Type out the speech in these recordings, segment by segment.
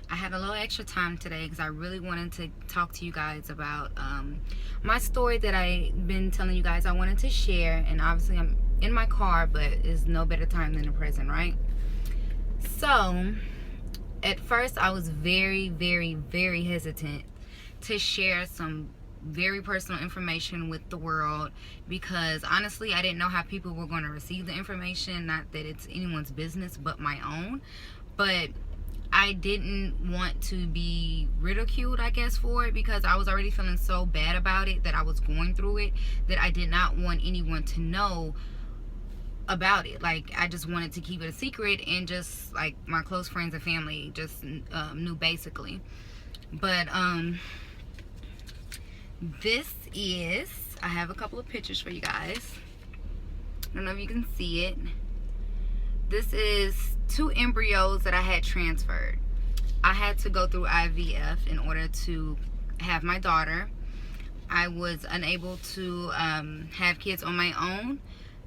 I had a little extra time today because I really wanted to talk to you guys about my story that I've been telling you guys I wanted to share. And obviously, I'm in my car, but it's no better time than the present, right? So, at first, I was very, very, very hesitant to share some very personal information with the world because honestly, I didn't know how people were going to receive the information. Not that it's anyone's business but my own, but I didn't want to be ridiculed, I guess, for it because I was already feeling so bad about it, that I was going through it, that I did not want anyone to know about it. Like, I just wanted to keep it a secret, and just like my close friends and family just knew basically. But this is, I have a couple of pictures for you guys. I don't know if you can see it. This is 2 embryos that I had transferred. I had to go through IVF in order to have my daughter. I was unable to have kids on my own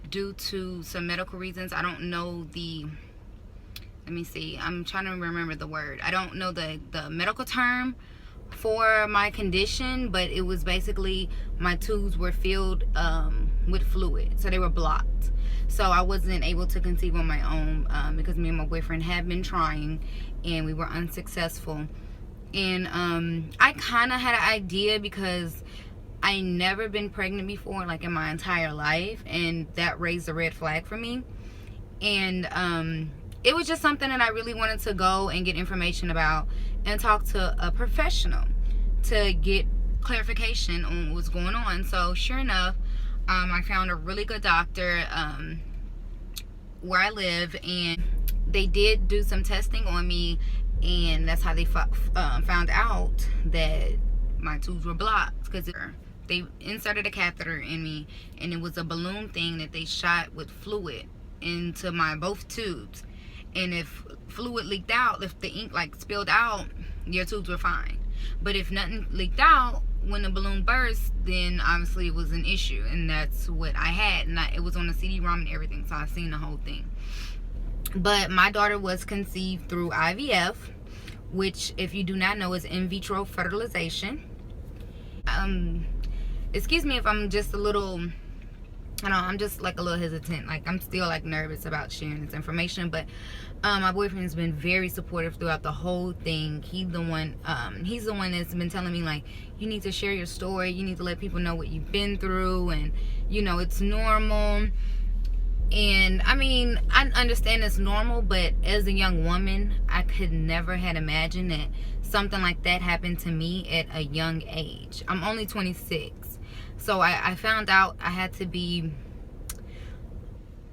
due to some medical reasons. I don't know let me see, I'm trying to remember the word. I don't know the medical term for my condition, but it was basically my tubes were filled with fluid, so they were blocked. So I wasn't able to conceive on my own because me and my boyfriend had been trying and we were unsuccessful. And I kind of had an idea because I never been pregnant before, like in my entire life, and that raised a red flag for me. And it was just something that I really wanted to go and get information about and talk to a professional to get clarification on what's going on. So sure enough, I found a really good doctor where I live, and they did do some testing on me, and that's how they found out that my tubes were blocked, because they inserted a catheter in me, and it was a balloon thing that they shot with fluid into my both tubes. And if fluid leaked out, if the ink like spilled out, your tubes were fine. But if nothing leaked out when the balloon burst, then obviously it was an issue, and that's what I had. And it was on the CD-ROM and everything, so I seen the whole thing. But my daughter was conceived through IVF, which, if you do not know, is in vitro fertilization. Excuse me if I'm just a little, I don't know, I'm just like a little hesitant. Like, I'm still like nervous about sharing this information, but my boyfriend has been very supportive throughout the whole thing. He's the one that's been telling me, like, you need to share your story, you need to let people know what you've been through, and you know, it's normal. And I mean, I understand it's normal, but as a young woman, I could never had imagined that something like that happened to me at a young age. I'm only 26. So I found out I had to be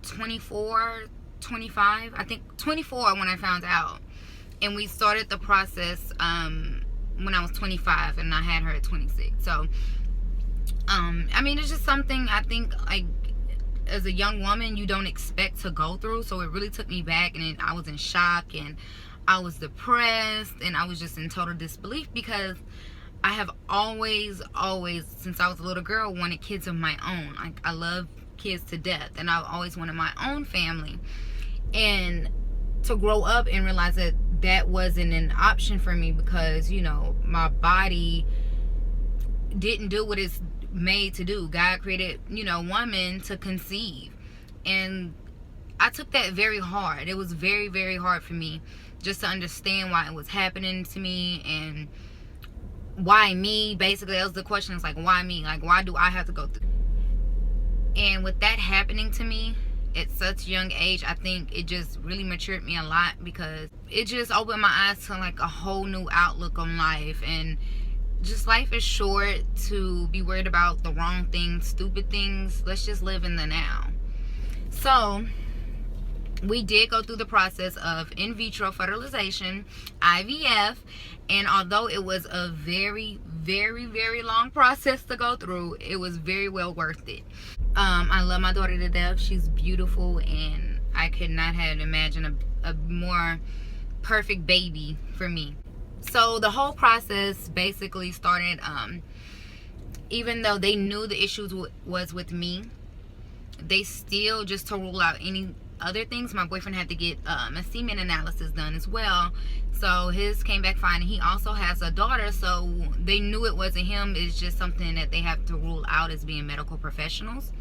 24, 25, I think 24 when I found out. And we started the process when I was 25, and I had her at 26. So, I mean, it's just something I think, like, as a young woman, you don't expect to go through. So it really took me back, and I was in shock, and I was depressed, and I was just in total disbelief because I have always, since I was a little girl, wanted kids of my own. Like, I love kids to death, and I've always wanted my own family. And to grow up and realize that that wasn't an option for me because, you know, my body didn't do what it's made to do. God created, you know, woman to conceive, and I took that very hard. It was very, very hard for me just to understand why it was happening to me, and why me. Basically, that was the question. It's like, why me? Like, why do I have to go through? And with that happening to me at such a young age, I think it just really matured me a lot, because it just opened my eyes to like a whole new outlook on life. And just, life is short to be worried about the wrong things, stupid things. Let's just live in the now. So we did go through the process of in vitro fertilization, IVF, and although it was a very, very, very long process to go through, it was very well worth it. I love my daughter to death. She's beautiful, and I could not have imagined a more perfect baby for me. So the whole process basically started, even though they knew the issues was with me, they still, just to rule out any other things. My boyfriend had to get a semen analysis done as well. So his came back fine. He also has a daughter, so they knew it wasn't him. It's just something that they have to rule out as being medical professionals.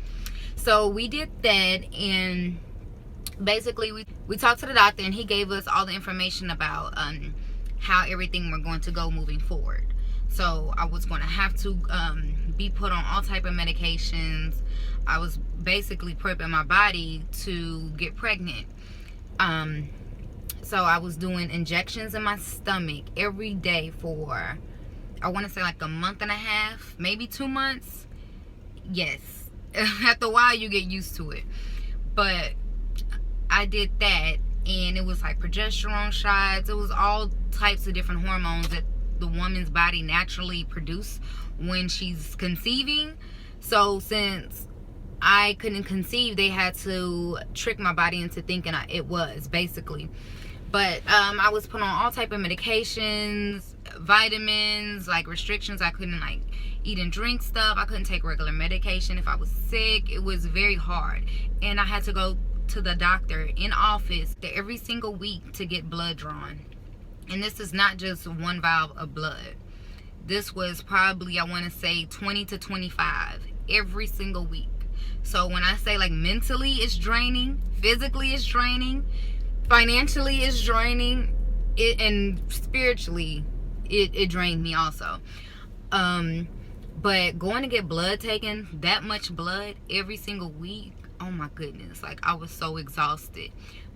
So we did that, and basically we talked to the doctor, and he gave us all the information about how everything we're going to go moving forward. So I was going to have to be put on all type of medications. I was basically prepping my body to get pregnant. So I was doing injections in my stomach every day for, I want to say like a month and a half, maybe 2 months. Yes. After a while you get used to it. But I did that, and it was like progesterone shots. It was all types of different hormones that the woman's body naturally produce when she's conceiving. So since I couldn't conceive, they had to trick my body into thinking it was, basically. But I was put on all type of medications, vitamins, like restrictions. I couldn't like eat and drink stuff. I couldn't take regular medication if I was sick. It was very hard, and I had to go to the doctor in office every single week to get blood drawn. And this is not just one vial of blood. This was probably, I want to say 20 to 25 every single week. So when I say like mentally it's draining, physically it's draining, financially it's draining, and spiritually it drained me also. But going to get blood taken, that much blood every single week, oh my goodness, like I was so exhausted.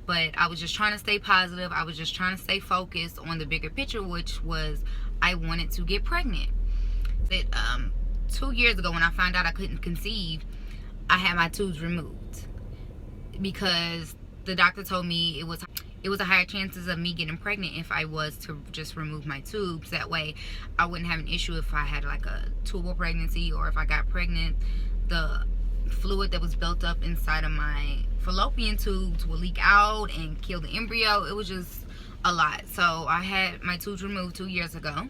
But I was just trying to stay positive. I was just trying to stay focused on the bigger picture, which was I wanted to get pregnant. But 2 years ago, when I found out I couldn't conceive, I had my tubes removed because the doctor told me it was a higher chances of me getting pregnant if I was to just remove my tubes. That way I wouldn't have an issue if I had like a tubal pregnancy, or if I got pregnant, the fluid that was built up inside of my fallopian tubes will leak out and kill the embryo. It was just a lot. So I had my tubes removed 2 years ago,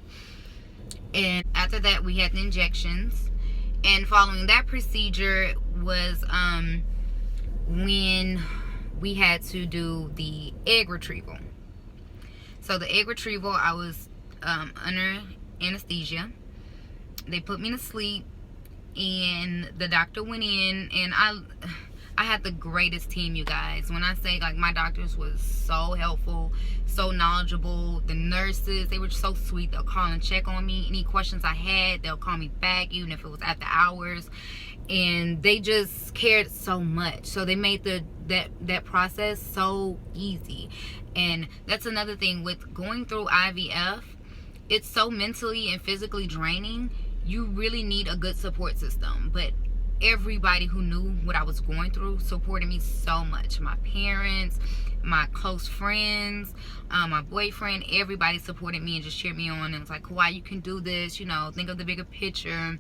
and after that we had the injections, and following that procedure was when we had to do the egg retrieval. So the egg retrieval, I was under anesthesia. They put me to sleep, and the doctor went in, and I had the greatest team, you guys. When I say like my doctors was so helpful, so knowledgeable. The nurses, they were so sweet. They'll call and check on me. Any questions I had, they'll call me back, even if it was after hours. And they just cared so much. So they made that process so easy. And that's another thing with going through IVF. It's so mentally and physically draining. You really need a good support system. But everybody who knew what I was going through supported me so much. My parents, my close friends, my boyfriend, everybody supported me and just cheered me on and was like, Kawhi, you can do this, you know, think of the bigger picture.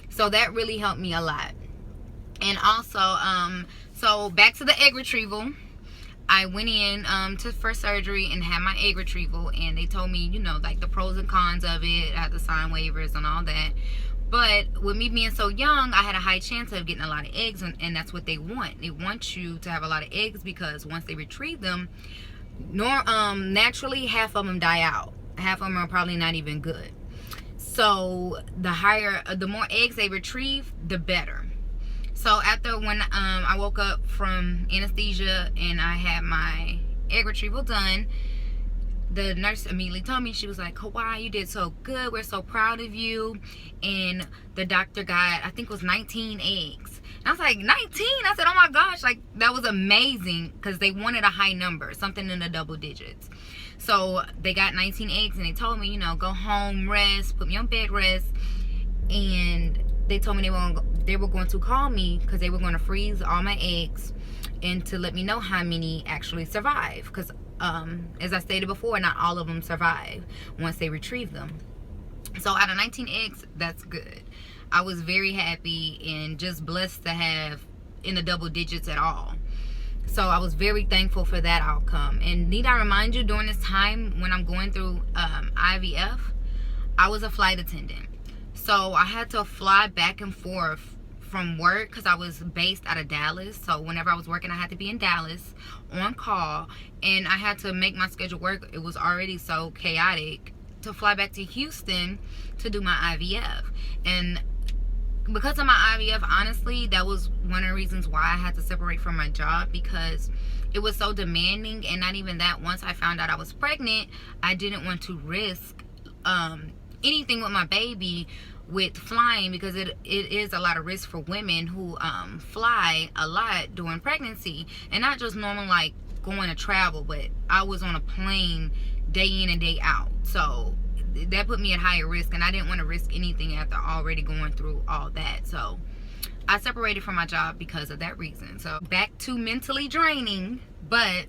So that really helped me a lot. And also, so back to the egg retrieval. I went in for surgery and had my egg retrieval, and they told me, you know, like the pros and cons of it. I had to sign waivers and all that. But with me being so young, I had a high chance of getting a lot of eggs, and that's what they want. They want you to have a lot of eggs, because once they retrieve them, naturally half of them die out. Half of them are probably not even good. So the more eggs they retrieve, the better. So after when I woke up from anesthesia and I had my egg retrieval done, the nurse immediately told me, she was like, Kawhi, you did so good. We're so proud of you. And the doctor got, I think it was 19 eggs. And I was like, 19? I said, oh my gosh, like that was amazing, because they wanted a high number, something in the double digits. So they got 19 eggs, and they told me, you know, go home, rest, put me on bed rest. And they told me they were going to call me, because they were going to freeze all my eggs and to let me know how many actually survive, because as I stated before, not all of them survive once they retrieve them. So out of 19 eggs, that's good. I was very happy and just blessed to have in the double digits at all. So I was very thankful for that outcome. And need I remind you, during this time when I'm going through IVF, I was a flight attendant. So I had to fly back and forth from work, because I was based out of Dallas. So whenever I was working, I had to be in Dallas on call, and I had to make my schedule work. It was already so chaotic to fly back to Houston to do my IVF. And because of my IVF, honestly, that was one of the reasons why I had to separate from my job, because it was so demanding. And not even that, once I found out I was pregnant, I didn't want to risk anything with my baby with flying, because it is a lot of risk for women who fly a lot during pregnancy, and not just normal like going to travel, but I was on a plane day in and day out. So that put me at higher risk, and I didn't want to risk anything after already going through all that. So I separated from my job because of that reason. So back to mentally draining. But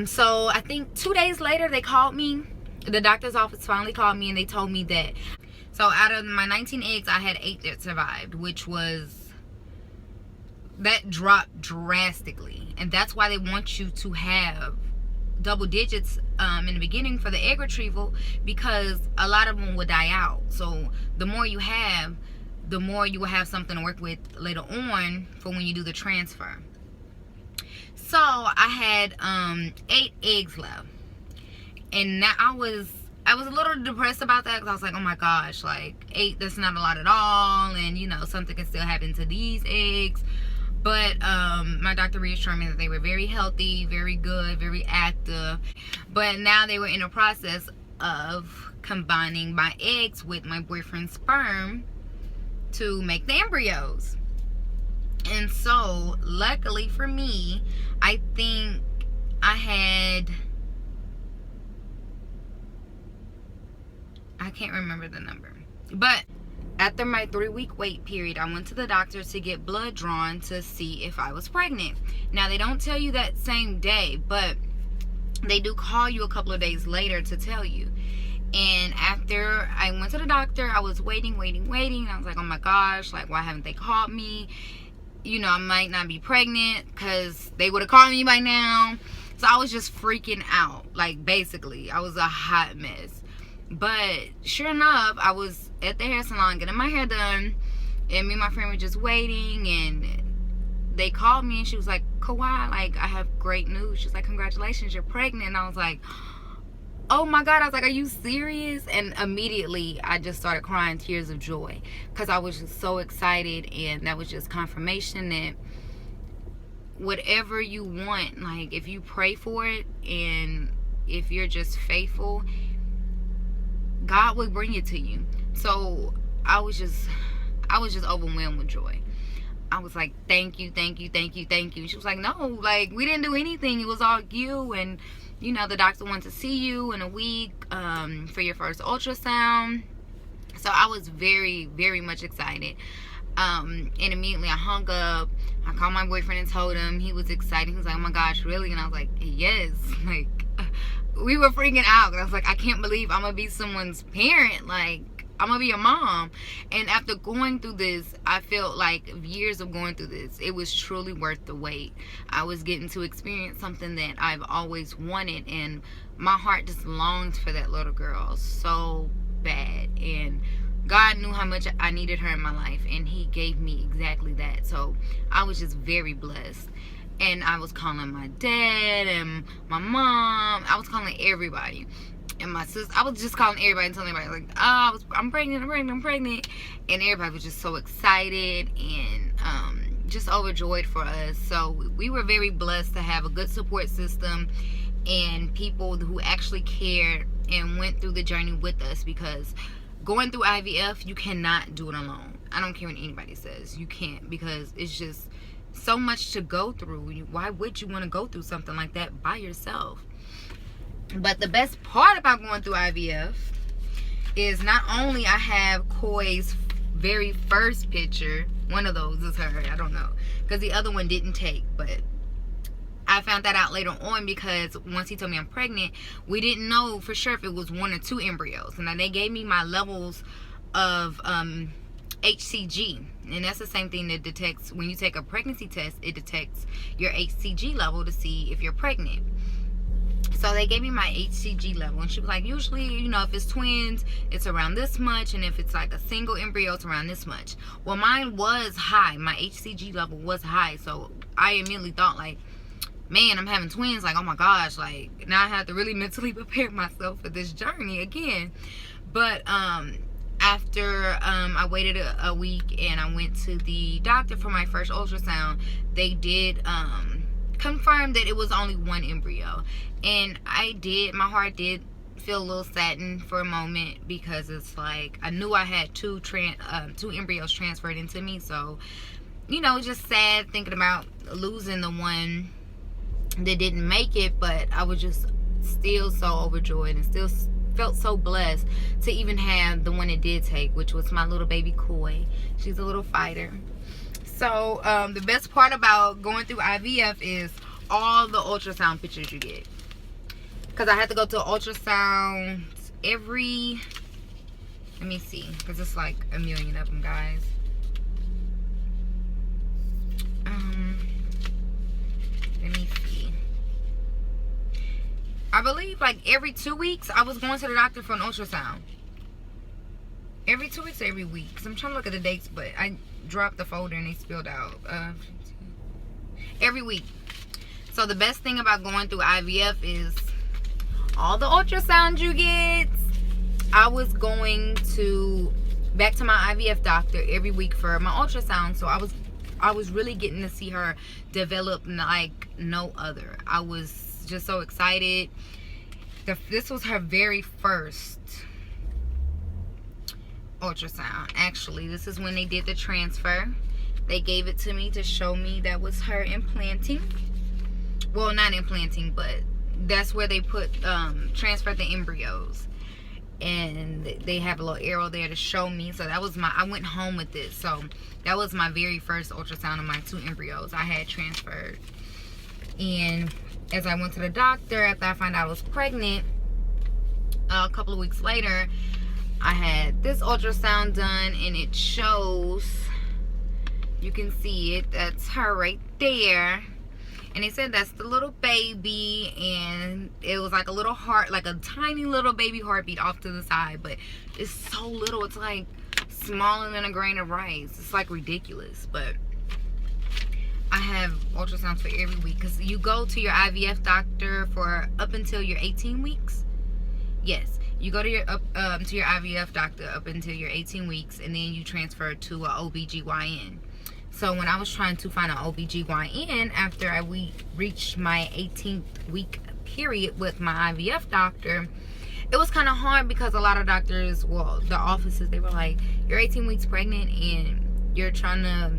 so I think 2 days later they called me. The doctor's office finally called me, and they told me that, so out of my 19 eggs, I had 8 that survived, which was, that dropped drastically. And that's why they want you to have double digits in the beginning for the egg retrieval, because a lot of them will die out. So the more you have, the more you will have something to work with later on for when you do the transfer. So I had 8 eggs left, and now I was a little depressed about that, because I was like, oh my gosh, like 8, that's not a lot at all, and you know, something can still happen to these eggs. But my doctor reassured me that they were very healthy, very good, very active. But now they were in the process of combining my eggs with my boyfriend's sperm to make the embryos. And so luckily for me, I think I can't remember the number, but after my 3-week wait period, I went to the doctor to get blood drawn to see if I was pregnant. Now, they don't tell you that same day, but they do call you a couple of days later to tell you. And after I went to the doctor, I was waiting. I was like, oh my gosh, like, why haven't they called me? You know, I might not be pregnant, because they would have called me by now. So I was just freaking out. Like, basically, I was a hot mess. But sure enough, I was at the hair salon getting my hair done, and me and my friend were just waiting, and they called me, and she was like, Kawhi, like, I have great news. She's like, congratulations, you're pregnant. And I was like, oh my God. I was like, are you serious? And immediately I just started crying tears of joy, because I was just so excited, and that was just confirmation that whatever you want, like, if you pray for it and if you're just faithful, God will bring it to you. So I was just overwhelmed with joy. I was like, thank you. She was like, no, like, we didn't do anything. It was all you. And, you know, the doctor wanted to see you in a week for your first ultrasound. So I was very, very much excited. And immediately I hung up. I called my boyfriend and told him. He was excited. He was like, oh my gosh, really? And I was like, yes. Like, we were freaking out. I was like, I can't believe I'm gonna be someone's parent. Like, I'm gonna be a mom. And after going through this, I felt like years of going through this, it was truly worth the wait. I was getting to experience something that I've always wanted, and my heart just longed for that little girl so bad. And God knew how much I needed her in my life, and he gave me exactly that. So I was just very blessed. And I was calling my dad and my mom. I was calling everybody. And my sister. I was just calling everybody and telling everybody, like, oh, I'm pregnant. And everybody was just so excited and just overjoyed for us. So we were very blessed to have a good support system and people who actually cared and went through the journey with us, because going through IVF, you cannot do it alone. I don't care what anybody says. You can't, because it's just so much to go through. Why would you want to go through something like that by yourself? But the best part about going through IVF is not only I have Koi's very first picture. One of those is her. I don't know, because the other one didn't take. But I found that out later on, because once he told me I'm pregnant, we didn't know for sure if it was 1 or 2 embryos. And then they gave me my levels of HCG, and that's the same thing that detects when you take a pregnancy test. It detects your HCG level to see if you're pregnant. So they gave me my HCG level, and she was like, usually, you know, if it's twins, it's around this much, and if it's like a single embryo, it's around this much. Well, mine was high. My HCG level was high, so I immediately thought, like, man, I'm having twins. Like, oh my gosh, like, now I have to really mentally prepare myself for this journey again. But after I waited a week and I went to the doctor for my first ultrasound, they did confirm that it was only one embryo. And my heart did feel a little saddened for a moment, because it's like I knew I had two embryos transferred into me. So, you know, just sad thinking about losing the one that didn't make it. But I was just still so overjoyed and still felt so blessed to even have the one it did take, which was my little baby Koi. She's a little fighter. So the best part about going through IVF is all the ultrasound pictures you get, because I had to go to ultrasound every, let me see, because it's like a million of them, guys. Let me see. I believe like every 2 weeks I was going to the doctor for an ultrasound. Every 2 weeks or every week. So I'm trying to look at the dates, but I dropped the folder and they spilled out. Every week. So the best thing about going through IVF is all the ultrasounds you get. I was going back to my IVF doctor every week for my ultrasound. So I was really getting to see her develop like no other. I was just so excited. This was her very first ultrasound. Actually, this is when they did the transfer. They gave it to me to show me that was her implanting. Well, not implanting, but that's where they transferred the embryos. And they have a little arrow there to show me. So that was I went home with this. So that was my very first ultrasound of my 2 embryos I had transferred. And as I went to the doctor after I found out I was pregnant, a couple of weeks later, I had this ultrasound done, and it shows, you can see it, that's her right there. And they said that's the little baby, and it was like a little heart, like a tiny little baby heartbeat off to the side, but it's so little, it's like smaller than a grain of rice. It's like ridiculous. But I have ultrasounds for every week, because you go to your IVF doctor for up until you're 18 weeks. Yes, you go to your IVF doctor up until you're 18 weeks, and then you transfer to a OBGYN. So when I was trying to find an OBGYN after I reached my 18th week period with my IVF doctor, it was kind of hard, because a lot of doctors, well, the offices, they were like, you're 18 weeks pregnant and you're trying to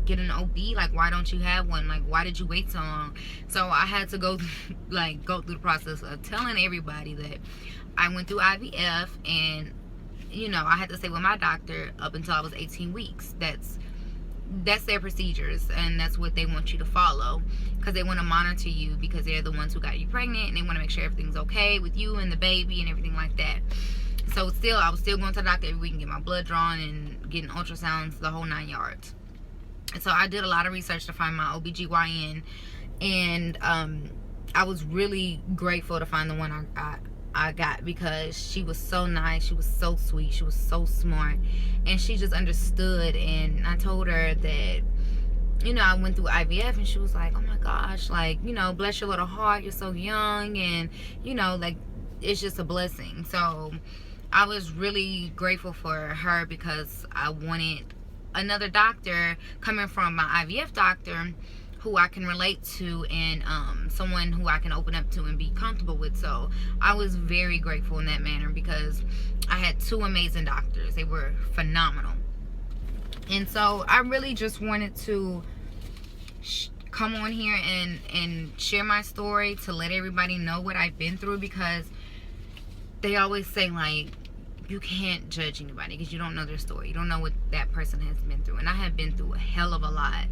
get an OB, like, why don't you have one? Like, why did you wait so long? So I had to go through the process of telling everybody that I went through IVF, and, you know, I had to stay with my doctor up until I was 18 weeks. That's their procedures, and that's what they want you to follow, because they want to monitor you, because they're the ones who got you pregnant, and they want to make sure everything's okay with you and the baby and everything like that. So I was still going to the doctor every week and get my blood drawn and getting ultrasounds, the whole 9 yards. And so I did a lot of research to find my OBGYN, and I was really grateful to find the one I got, because she was so nice, she was so sweet, she was so smart, and she just understood. And I told her that, you know, I went through IVF, and she was like, oh my gosh, like, you know, bless your little heart, you're so young, and, you know, like, it's just a blessing. So I was really grateful for her, because I wanted another doctor coming from my IVF doctor who I can relate to, and someone who I can open up to and be comfortable with. So I was very grateful in that manner, because I had 2 amazing doctors. They were phenomenal. And so I really just wanted to come on here and share my story, to let everybody know what I've been through, because they always say, like, you can't judge anybody because you don't know their story. You don't know what that person has been through. And I have been through a hell of a lot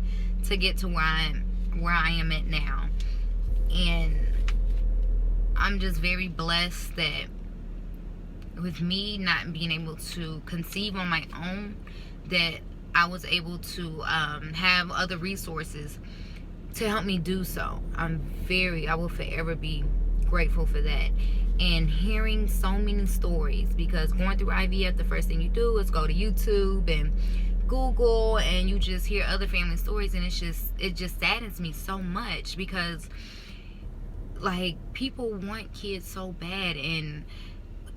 to get to where I am at now. And I'm just very blessed that with me not being able to conceive on my own, that I was able to have other resources to help me do so. I will forever be grateful for that. And hearing so many stories, because going through IVF, the first thing you do is go to YouTube and Google, and you just hear other family stories, and it just saddens me so much, because like, people want kids so bad, and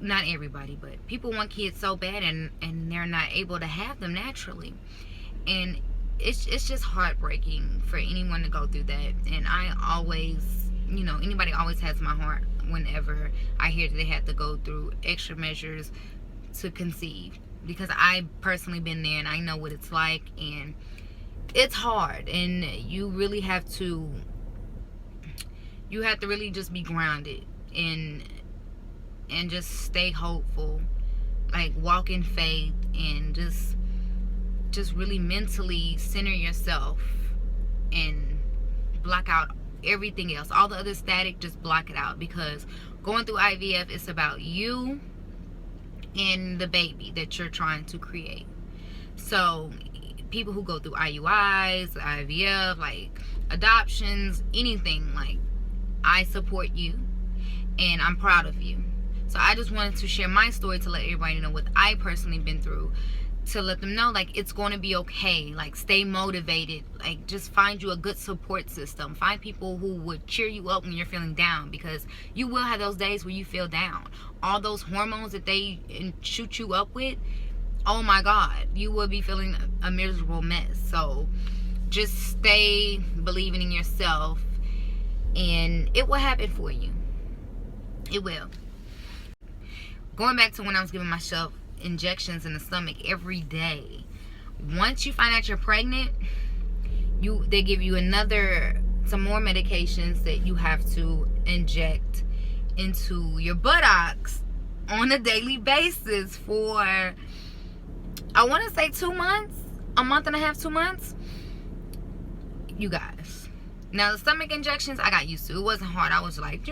not everybody, but people want kids so bad, and they're not able to have them naturally. And it's just heartbreaking for anyone to go through that. And I always, anybody always has my heart whenever I hear that they have to go through extra measures to conceive, because I personally been there, and I know what it's like, and it's hard. And you really have to really just be grounded and just stay hopeful, like walk in faith, and just really mentally center yourself and block out everything else. All the other static, just block it out, because going through IVF is about you and the baby that you're trying to create. So people who go through IUIs, IVF, like adoptions, anything, like, I support you and I'm proud of you. So I just wanted to share my story to let everybody know what I personally been through, to let them know, like, it's going to be okay. Like, stay motivated. Like, just find you a good support system. Find people who would cheer you up when you're feeling down, because you will have those days where you feel down. All those hormones that they shoot you up with, oh my God, you will be feeling a miserable mess. So just stay believing in yourself, and it will happen for you. It will. Going back to when I was giving myself injections in the stomach every day, once you find out you're pregnant, they give you some more medications that you have to inject into your buttocks on a daily basis for, I want to say 2 months, a month and a half, 2 months. You guys, now the stomach injections, I got used to. It wasn't hard. I was like,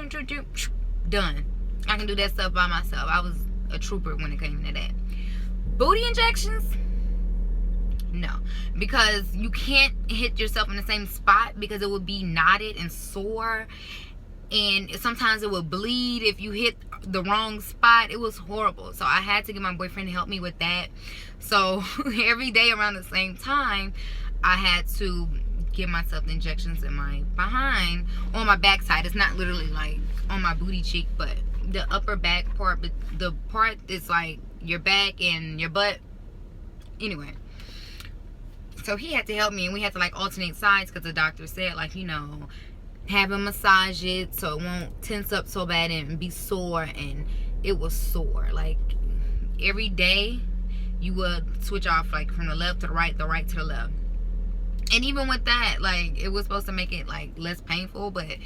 done. I can do that stuff by myself. I was a trooper when it came to that. Booty injections, no, because you can't hit yourself in the same spot, because it would be knotted and sore, and sometimes it would bleed if you hit the wrong spot. It was horrible. So I had to get my boyfriend to help me with that. So every day around the same time, I had to give myself the injections in my behind, on my backside. It's not literally like on my booty cheek, but the upper back part, but the part is like your back and your butt. Anyway, so he had to help me, and we had to like alternate sides, because the doctor said, like, have him massage it so it won't tense up so bad and be sore. And it was sore. Like, every day you would switch off, like, from the left to the right to the left. And even with that, like, it was supposed to make it like less painful, but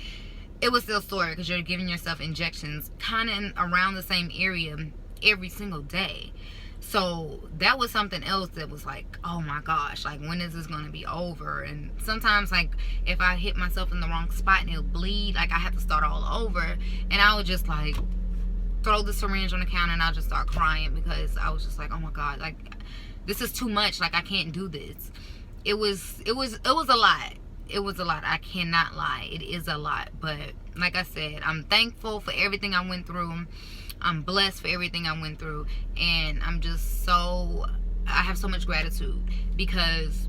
it was still sore, because you're giving yourself injections kind of around the same area every single day. So that was something else that was like, oh my gosh, like, when is this going to be over? And sometimes, like, if I hit myself in the wrong spot and it'll bleed, like, I have to start all over. And I would just like throw the syringe on the counter, and I'll just start crying, because I was just like, oh my God, like, this is too much. Like, I can't do this. It was a lot. It was a lot. I cannot lie. It is a lot. But like I said, I'm thankful for everything I went through. I'm blessed for everything I went through. And I have so much gratitude, because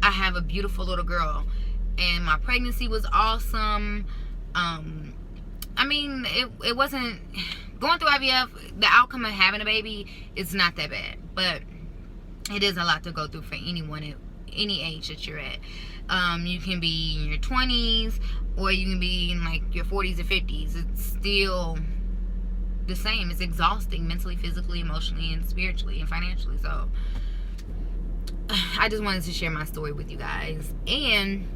I have a beautiful little girl. And my pregnancy was awesome. I mean, it wasn't, going through IVF, the outcome of having a baby is not that bad. But it is a lot to go through for anyone at any age that you're at. You can be in your 20s, or you can be in like your 40s or 50s. It's still the same. It's exhausting mentally, physically, emotionally, and spiritually, and financially. So I just wanted to share my story with you guys. And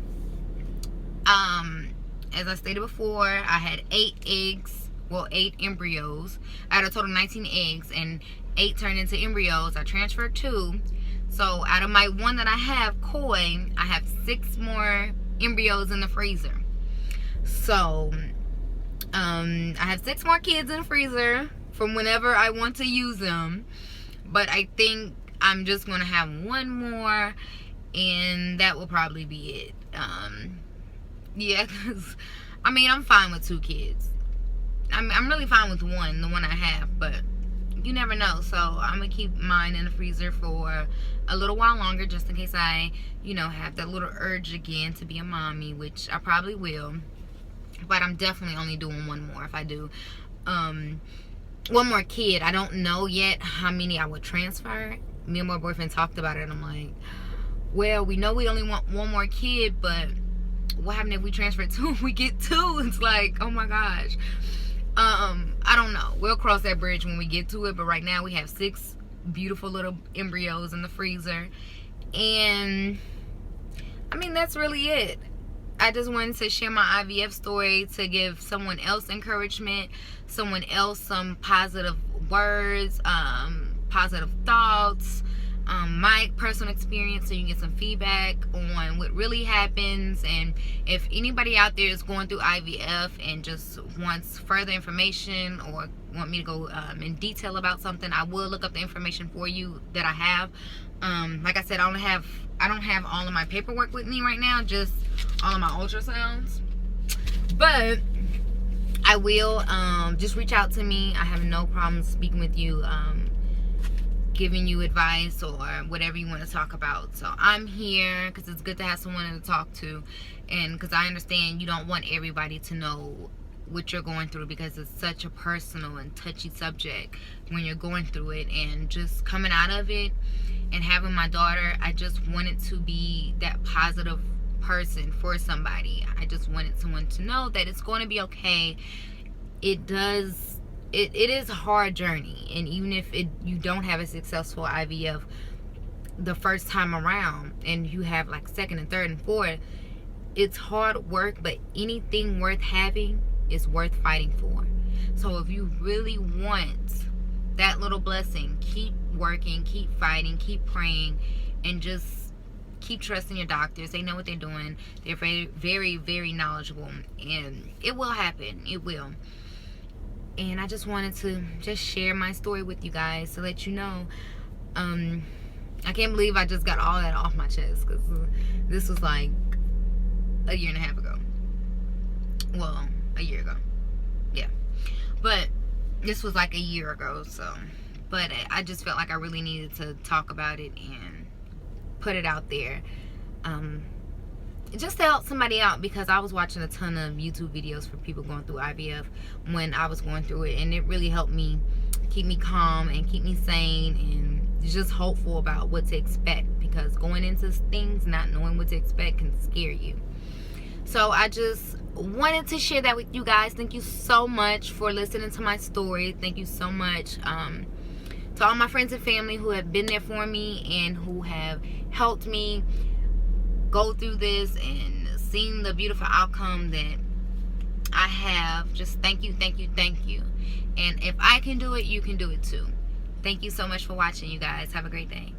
as I stated before, I had 8 embryos. I had a total of 19 eggs, and 8 turned into embryos. I transferred 2. So out of my 1 that I have, Koi, I have 6 more embryos in the freezer. So I have 6 more kids in the freezer from whenever I want to use them. But I think I'm just going to have 1 more, and that will probably be it. Yeah, because, I mean, I'm fine with 2 kids. I'm really fine with one, the one I have, but you never know. So I'm gonna keep mine in the freezer for a little while longer, just in case I, have that little urge again to be a mommy, which I probably will. But I'm definitely only doing one more if I do. One more kid. I don't know yet how many I would transfer. Me and my boyfriend talked about it, and I'm like, well, we know we only want one more kid, but what happens if we transfer two and we get two? It's like, oh my gosh. I don't know. We'll cross that bridge when we get to it, but right now we have 6 beautiful little embryos in the freezer. And I mean, that's really it. I just wanted to share my IVF story to give someone else encouragement, someone else some positive words, positive thoughts, my personal experience, so you can get some feedback on what really happens. And if anybody out there is going through IVF and just wants further information or want me to go in detail about something, I will look up the information for you that I have. Like I said, I don't have all of my paperwork with me right now, just all of my ultrasounds, but I will. Just reach out to me. I have no problem speaking with you, giving you advice or whatever you want to talk about. So I'm here because it's good to have someone to talk to, and because I understand you don't want everybody to know what you're going through, because it's such a personal and touchy subject when you're going through it. And just coming out of it and having my daughter, I just wanted to be that positive person for somebody. I just wanted someone to know that it's going to be okay. It is a hard journey, and even if you don't have a successful IVF the first time around, and you have like second and third and fourth, it's hard work, but anything worth having is worth fighting for. So if you really want that little blessing, keep working, keep fighting, keep praying, and just keep trusting your doctors. They know what they're doing. They're very, very, very knowledgeable, and it will happen. It will. And I just wanted to just share my story with you guys to let you know. I can't believe I just got all that off my chest, because this was like a year and a half ago. Well, a year ago. Yeah. But this was like a year ago, so. But I just felt like I really needed to talk about it and put it out there. Just to help somebody out, because I was watching a ton of YouTube videos for people going through IVF when I was going through it, and it really helped me keep me calm and keep me sane and just hopeful about what to expect, because going into things not knowing what to expect can scare you. So I just wanted to share that with you guys. Thank you so much for listening to my story. Thank you so much to all my friends and family who have been there for me and who have helped me go through this and seen the beautiful outcome that I have. Just thank you, thank you, thank you. And if I can do it, you can do it too. Thank you so much for watching, you guys. Have a great day.